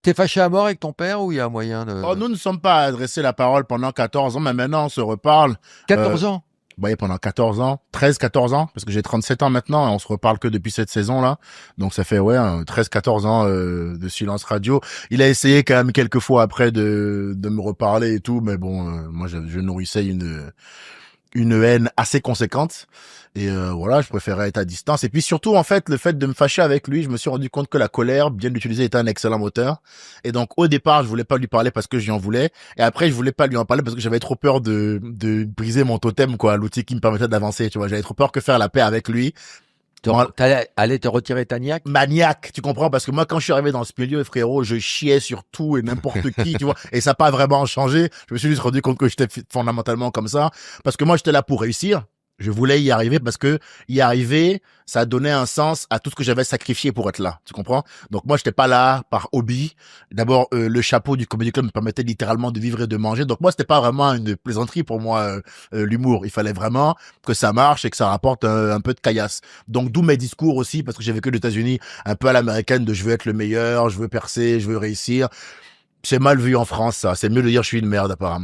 T'es fâché à mort avec ton père ou il y a moyen Oh, de... nous ne sommes pas adressé la parole pendant 14 ans, mais maintenant on se reparle. Euh, 14 ans? Vous voyez, pendant 14 ans, 13, 14 ans, parce que j'ai 37 ans maintenant et on se reparle que depuis cette saison-là. Donc ça fait, ouais, 13, 14 ans de silence radio. Il a essayé quand même quelques fois après de me reparler et tout, mais bon, moi je nourrissais une haine assez conséquente. Et voilà, je préférais être à distance. Et puis surtout, en fait, le fait de me fâcher avec lui, je me suis rendu compte que la colère, bien utilisée, était un excellent moteur. Et donc, au départ, je voulais pas lui parler parce que j'y en voulais. Et après, je voulais pas lui en parler parce que j'avais trop peur de briser mon totem, quoi, l'outil qui me permettait d'avancer, tu vois. J'avais trop peur que faire la paix avec lui. T'allais aller te retirer ta niaque? Maniaque, tu comprends? Parce que moi, quand je suis arrivé dans ce milieu, frérot, je chiais sur tout et n'importe qui, tu vois. Et ça n'a pas vraiment changé. Je me suis juste rendu compte que j'étais fondamentalement comme ça. Parce que moi, j'étais là pour réussir. Je voulais y arriver parce que y arriver, ça donnait un sens à tout ce que j'avais sacrifié pour être là. Tu comprends? Donc moi, j'étais pas là par hobby. D'abord, le chapeau du Comedy Club me permettait littéralement de vivre et de manger. Donc moi, c'était pas vraiment une plaisanterie pour moi, l'humour. Il fallait vraiment que ça marche et que ça rapporte un peu de caillasse. Donc d'où mes discours aussi, parce que j'ai vécu aux États-Unis un peu à l'américaine de je veux être le meilleur, je veux percer, je veux réussir. C'est mal vu en France, ça. C'est mieux de dire je suis une merde apparemment.